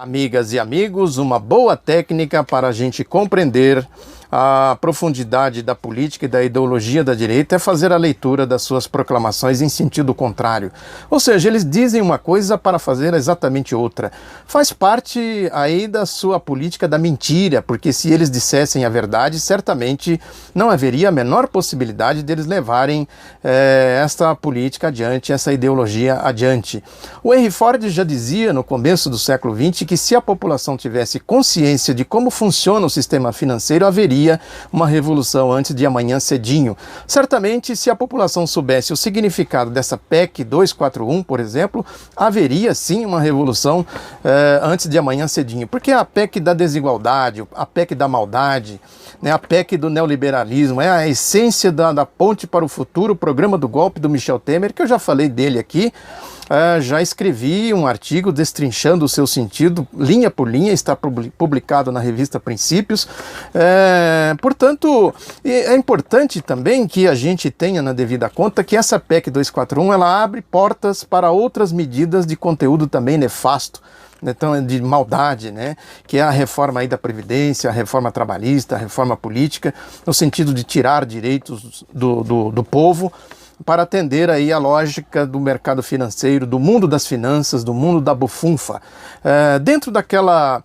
Amigas e amigos, uma boa técnica para a gente compreender a profundidade da política e da ideologia da direita é fazer a leitura das suas proclamações em sentido contrário. Ou seja, eles dizem uma coisa para fazer exatamente outra. Faz parte aí da sua política da mentira, porque se eles dissessem a verdade, certamente não haveria a menor possibilidade deles levarem esta política adiante, essa ideologia adiante. O Henry Ford já dizia no começo do século XX que se a população tivesse consciência de como funciona o sistema financeiro, haveria uma revolução antes de amanhã cedinho. Certamente, se a população soubesse o significado dessa PEC 241, por exemplo, haveria sim uma revolução antes de amanhã cedinho. Porque a PEC da desigualdade, a PEC da maldade, né, a PEC do neoliberalismo, é a essência da ponte para o futuro, o programa do golpe do Michel Temer, que eu já falei dele aqui. Já escrevi um artigo destrinchando o seu sentido, linha por linha, está publicado na revista Princípios. Portanto, é importante também que a gente tenha na devida conta que essa PEC 241 ela abre portas para outras medidas de conteúdo também nefasto, então, de maldade, né? Que é a reforma aí da Previdência, a reforma trabalhista, a reforma política, no sentido de tirar direitos do povo, para atender aí a lógica do mercado financeiro, do mundo das finanças, do mundo da bufunfa. Dentro daquela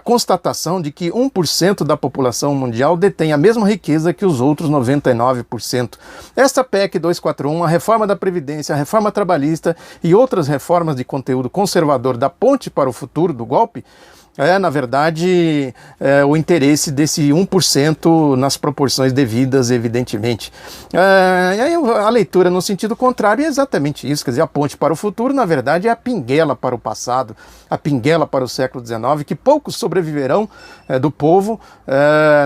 constatação de que 1% da população mundial detém a mesma riqueza que os outros 99%. Esta PEC 241, a reforma da Previdência, a reforma trabalhista e outras reformas de conteúdo conservador da ponte para o futuro do golpe, na verdade, o interesse desse 1% nas proporções devidas, evidentemente. E aí a leitura no sentido contrário é exatamente isso, quer dizer, a ponte para o futuro, na verdade, é a pinguela para o passado, a pinguela para o século XIX, que poucos sobreviverão do povo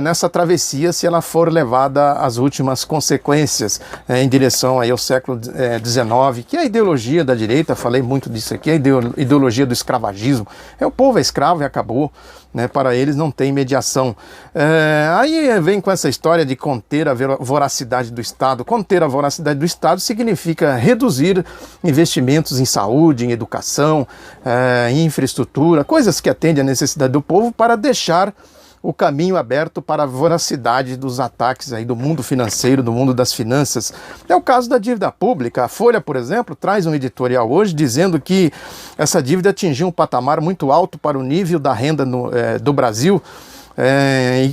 nessa travessia se ela for levada às últimas consequências em direção aí ao século XIX, que é a ideologia da direita, falei muito disso aqui, a ideologia do escravagismo. O povo é escravo e acabou, né? Para eles não tem mediação. Aí vem com essa história de conter a voracidade do Estado. Conter a voracidade do Estado significa reduzir investimentos em saúde, em educação, em infraestrutura, coisas que atendem à necessidade do povo, para deixar o caminho aberto para a voracidade dos ataques aí do mundo financeiro, do mundo das finanças. É o caso da dívida pública. A Folha, por exemplo, traz um editorial hoje dizendo que essa dívida atingiu um patamar muito alto para o nível da renda do Brasil. E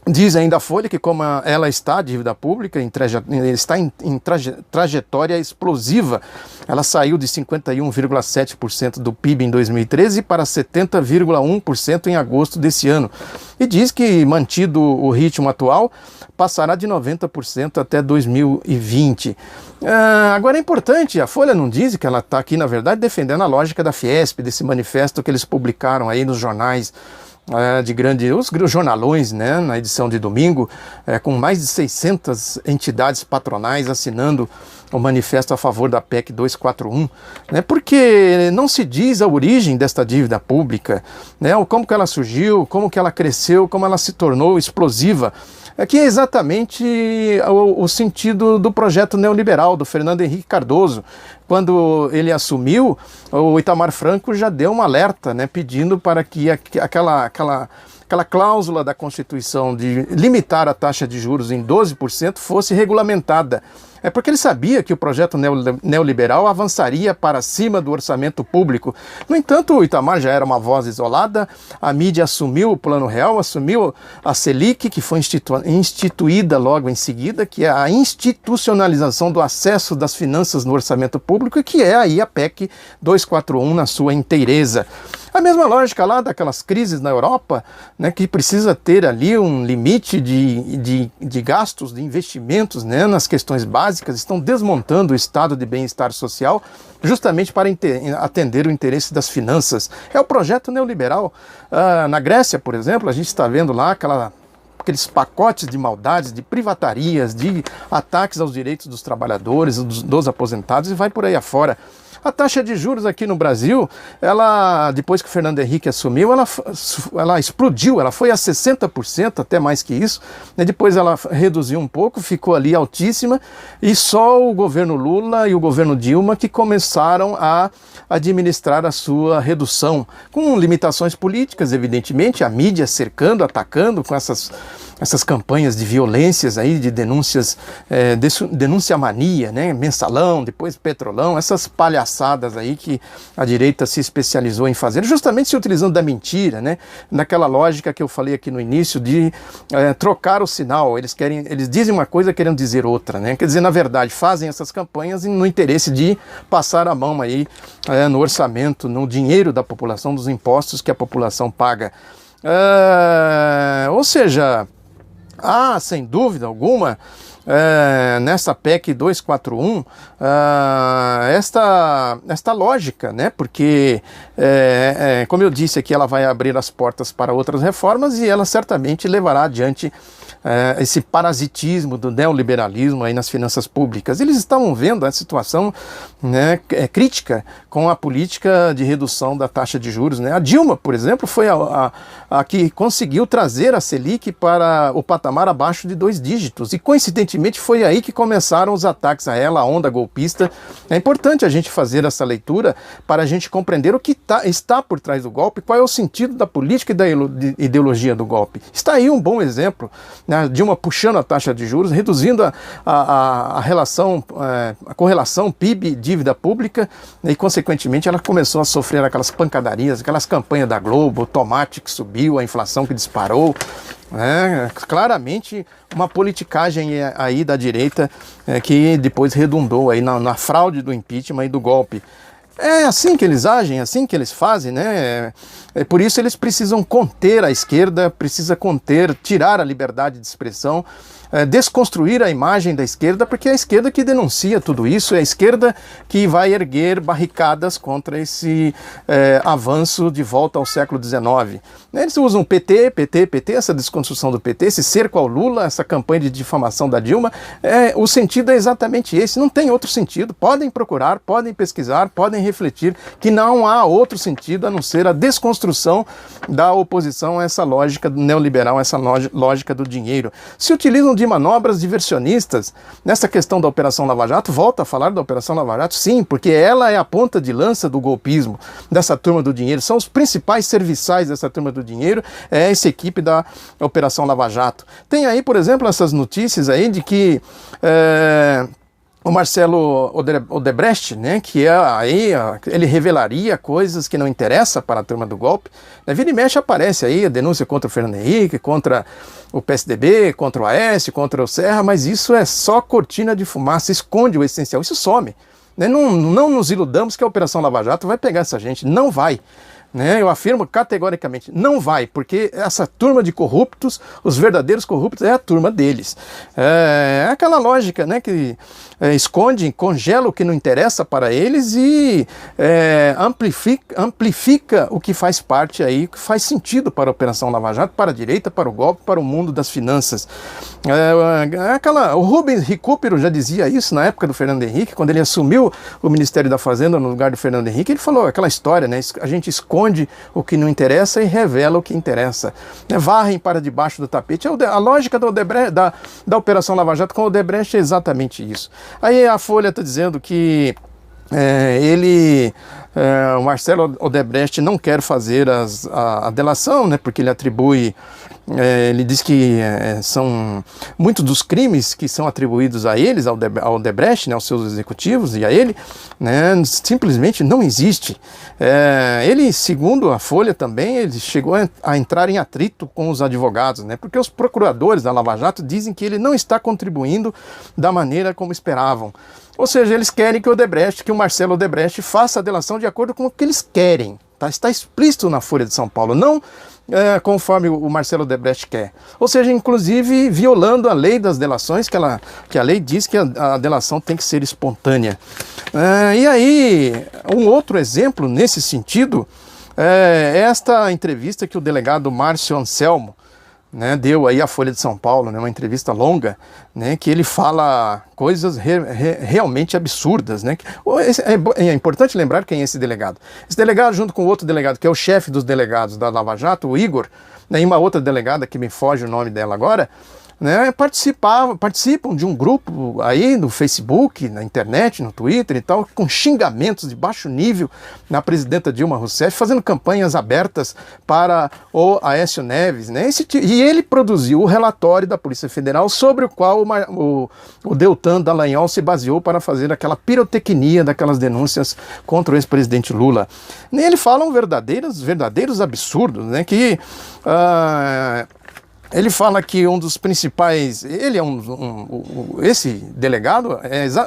diz ainda a Folha que como ela está, a dívida pública, está em trajetória explosiva. Ela saiu de 51,7% do PIB em 2013 para 70,1% em agosto desse ano. E diz que, mantido o ritmo atual, passará de 90% até 2020. Agora é importante, a Folha não diz que ela está aqui, na verdade, defendendo a lógica da Fiesp, desse manifesto que eles publicaram aí nos jornais os jornalões, né, na edição de domingo, com mais de 600 entidades patronais assinando o manifesto a favor da PEC 241, né, porque não se diz a origem desta dívida pública, né, como que ela surgiu, como que ela cresceu, como ela se tornou explosiva, que é exatamente o sentido do projeto neoliberal do Fernando Henrique Cardoso. Quando ele assumiu, o Itamar Franco já deu um alerta, né, pedindo para que aquela cláusula da Constituição de limitar a taxa de juros em 12% fosse regulamentada. Porque ele sabia que o projeto neoliberal avançaria para cima do orçamento público. No entanto, o Itamar já era uma voz isolada, a mídia assumiu o Plano Real, assumiu a Selic, que foi instituída logo em seguida, que é a institucionalização do acesso das finanças no orçamento público, e que é aí a PEC 241 na sua inteireza. A mesma lógica lá daquelas crises na Europa, né, que precisa ter ali um limite de gastos, de investimentos, né, nas questões básicas, estão desmontando o estado de bem-estar social justamente para atender o interesse das finanças. É o projeto neoliberal. Na Grécia, por exemplo, a gente está vendo lá aqueles pacotes de maldades, de privatarias, de ataques aos direitos dos trabalhadores, dos aposentados, e vai por aí afora. A taxa de juros aqui no Brasil, ela, depois que o Fernando Henrique assumiu, ela explodiu, ela foi a 60%, até mais que isso, né? Depois ela reduziu um pouco, ficou ali altíssima, e só o governo Lula e o governo Dilma que começaram a administrar a sua redução, com limitações políticas, evidentemente, a mídia cercando, atacando com essas campanhas de violências aí, de denúncias, denúncia mania, né? Mensalão, depois Petrolão, essas palhaçadas aí que a direita se especializou em fazer, justamente se utilizando da mentira, né? Naquela lógica que eu falei aqui no início de trocar o sinal. Eles dizem uma coisa querendo dizer outra, né? Quer dizer, na verdade, fazem essas campanhas no interesse de passar a mão aí no orçamento, no dinheiro da população, dos impostos que a população paga. Ou seja, há, sem dúvida alguma, nessa PEC 241, esta lógica, né? Porque, como eu disse aqui, ela vai abrir as portas para outras reformas e ela certamente levará adiante esse parasitismo do neoliberalismo aí nas finanças públicas. Eles estavam vendo a situação, né, crítica com a política de redução da taxa de juros, né? A Dilma, por exemplo, foi a que conseguiu trazer a Selic para o patamar abaixo de 2 dígitos e, coincidentemente, foi aí que começaram os ataques a ela, a onda golpista. É importante a gente fazer essa leitura para a gente compreender o que está por trás do golpe, qual é o sentido da política e da ideologia do golpe. Está aí um bom exemplo, né? A Dilma puxando a taxa de juros, reduzindo a relação, a correlação PIB e dívida pública, e consequentemente ela começou a sofrer aquelas pancadarias, aquelas campanhas da Globo, o tomate que subiu, a inflação que disparou. Claramente uma politicagem aí da direita que depois redundou aí na fraude do impeachment e do golpe. É assim que eles agem, é assim que eles fazem, né? Por isso eles precisam conter a esquerda, precisa conter, tirar a liberdade de expressão, desconstruir a imagem da esquerda, porque é a esquerda que denuncia tudo isso, é a esquerda que vai erguer barricadas contra esse avanço de volta ao século XIX. Eles usam PT, essa desconstrução do PT, esse cerco ao Lula, essa campanha de difamação da Dilma. O sentido é exatamente esse, não tem outro sentido. Podem procurar, podem pesquisar, podem refletir que não há outro sentido a não ser a desconstrução da oposição a essa lógica neoliberal, essa lógica do dinheiro. Se utilizam de manobras diversionistas nessa questão da Operação Lava Jato. Volta a falar da Operação Lava Jato, sim, porque ela é a ponta de lança do golpismo, dessa turma do dinheiro, são os principais serviçais dessa turma do dinheiro, é essa equipe da Operação Lava Jato. Tem aí, por exemplo, essas notícias aí de que o Marcelo Odebrecht, né, que aí ele revelaria coisas que não interessam para a turma do golpe. Vira e mexe aparece aí a denúncia contra o Fernando Henrique, contra o PSDB, contra o Aécio, contra o Serra, mas isso é só cortina de fumaça, esconde o essencial, isso some. Não nos iludamos que a Operação Lava Jato vai pegar essa gente, não vai. Eu afirmo categoricamente, não vai, porque essa turma de corruptos, os verdadeiros corruptos, é a turma deles. É aquela lógica, né, que esconde, congela o que não interessa para eles e amplifica o que faz parte aí, o que faz sentido para a Operação Lava Jato, para a direita, para o golpe, para o mundo das finanças. O Rubens Recupero já dizia isso na época do Fernando Henrique, quando ele assumiu o Ministério da Fazenda no lugar do Fernando Henrique, ele falou aquela história, né, a gente esconde o que não interessa e revela o que interessa. Varrem para debaixo do tapete. A lógica da Operação Lava Jato com o Odebrecht é exatamente isso. Aí a Folha está dizendo que o Marcelo Odebrecht não quer fazer a delação, né, porque ele atribui, ele diz que são muitos dos crimes que são atribuídos a eles, ao Odebrecht, né, aos seus executivos e a ele, né, simplesmente não existe. Ele, segundo a Folha também, ele chegou a entrar em atrito com os advogados, né, porque os procuradores da Lava Jato dizem que ele não está contribuindo da maneira como esperavam. Ou seja, eles querem que o Marcelo Odebrecht faça a delação de acordo com o que eles querem. Está explícito na Folha de São Paulo, não conforme o Marcelo Odebrecht quer. Ou seja, inclusive violando a lei das delações, que a lei diz que a delação tem que ser espontânea. E aí, um outro exemplo nesse sentido é esta entrevista que o delegado Márcio Anselmo, né, deu aí à Folha de São Paulo, né, uma entrevista longa, né, que ele fala coisas realmente absurdas, né. É importante lembrar quem é esse delegado. Esse delegado, junto com outro delegado, que é o chefe dos delegados da Lava Jato, o Igor, né, e uma outra delegada, que me foge o nome dela agora, né, participam de um grupo aí no Facebook, na internet, no Twitter e tal, com xingamentos de baixo nível na presidenta Dilma Rousseff, fazendo campanhas abertas para o Aécio Neves, né? E ele produziu o relatório da Polícia Federal sobre o qual o Deltan Dallagnol se baseou para fazer aquela pirotecnia daquelas denúncias contra o ex-presidente Lula. E ele fala verdadeiros absurdos, né? Que ele fala que um dos principais, esse delegado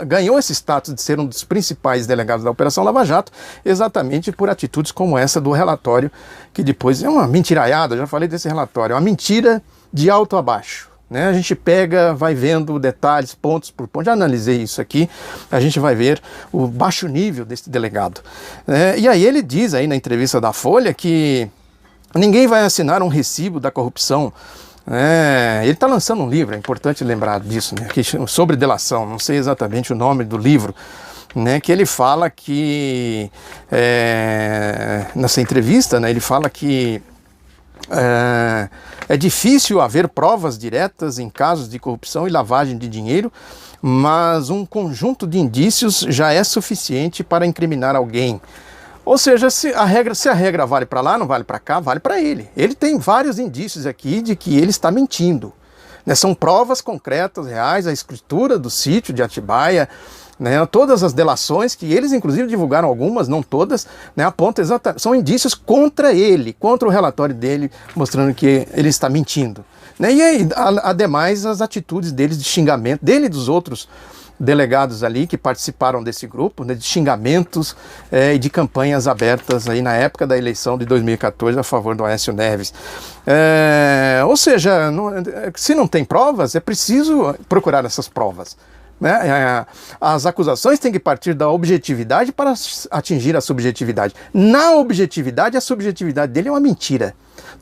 ganhou esse status de ser um dos principais delegados da Operação Lava Jato, exatamente por atitudes como essa do relatório, que depois é uma mentiraiada, já falei desse relatório, é uma mentira de alto a baixo. Né? A gente pega, vai vendo detalhes, pontos por ponto, já analisei isso aqui, a gente vai ver o baixo nível desse delegado. E aí ele diz aí na entrevista da Folha que ninguém vai assinar um recibo da corrupção. Ele está lançando um livro, é importante lembrar disso, né, sobre delação, não sei exatamente o nome do livro, né, que ele fala que, nessa entrevista, né, ele fala que é difícil haver provas diretas em casos de corrupção e lavagem de dinheiro, mas um conjunto de indícios já é suficiente para incriminar alguém. Ou seja, se a regra vale para lá, não vale para cá, vale para ele. Ele tem vários indícios aqui de que ele está mentindo. Né? São provas concretas, reais, a escritura do sítio de Atibaia, né? Todas as delações, que eles inclusive divulgaram algumas, não todas, né? Apontam exatamente, são indícios contra ele, contra o relatório dele, mostrando que ele está mentindo. Né? E aí, ademais, as atitudes deles de xingamento, dele e dos outros delegados ali que participaram desse grupo, né, de xingamentos e de campanhas abertas aí na época da eleição de 2014 a favor do Aécio Neves. Ou seja, se não tem provas, é preciso procurar essas provas. Né? As acusações têm que partir da objetividade para atingir a subjetividade. Na objetividade, a subjetividade dele é uma mentira.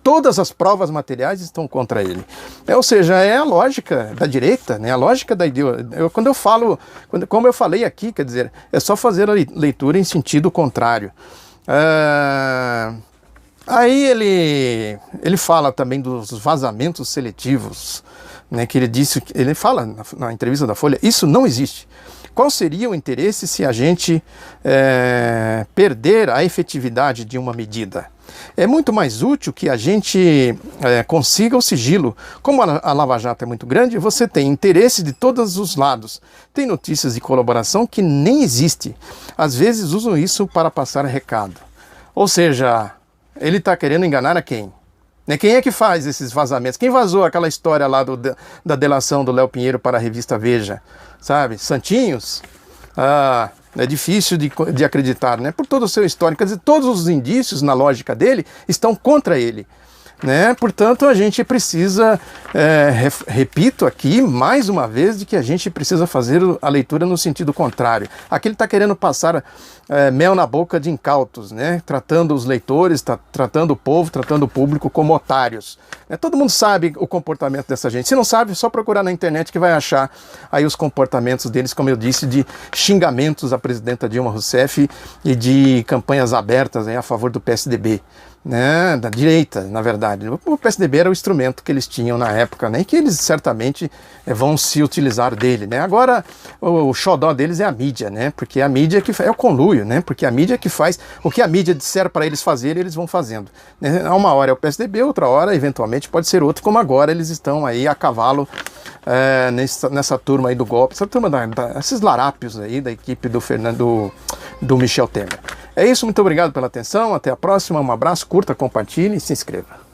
Todas as provas materiais estão contra ele. Ou seja, é a lógica da direita, né? A lógica da ideologia. Como eu falei aqui, quer dizer, é só fazer a leitura em sentido contrário. Aí ele fala também dos vazamentos seletivos, né, que ele fala na entrevista da Folha, isso não existe. Qual seria o interesse se a gente perder a efetividade de uma medida? É muito mais útil que a gente consiga o sigilo. Como a Lava Jato é muito grande, você tem interesse de todos os lados. Tem notícias de colaboração que nem existe. Às vezes usam isso para passar recado. Ou seja, ele está querendo enganar a quem? Quem é que faz esses vazamentos? Quem vazou aquela história lá da delação do Léo Pinheiro para a revista Veja? Sabe? Santinhos? É difícil de acreditar, né? Por todo o seu histórico. Quer dizer, todos os indícios, na lógica dele, estão contra ele. Né? Portanto, a gente precisa, repito aqui mais uma vez, de que a gente precisa fazer a leitura no sentido contrário. Aqui ele está querendo passar mel na boca de incautos, né? Tratando os leitores, tratando o povo, tratando o público como otários. Todo mundo sabe o comportamento dessa gente. Se não sabe, é só procurar na internet que vai achar aí os comportamentos deles, como eu disse, de xingamentos à presidenta Dilma Rousseff e de campanhas abertas aí a favor do PSDB. Né, da direita, na verdade. O PSDB era o instrumento que eles tinham na época, né, e que eles certamente vão se utilizar dele. Né. Agora, o xodó deles é a mídia, né, porque a mídia que é o conluio, né, porque a mídia que faz o que a mídia disser para eles fazerem, eles vão fazendo. Né. Uma hora é o PSDB, outra hora, eventualmente, pode ser outro, como agora eles estão aí a cavalo nessa turma aí do golpe, essa turma esses larápios aí da equipe do Michel Temer. É isso, muito obrigado pela atenção, até a próxima, um abraço, curta, compartilhe e se inscreva.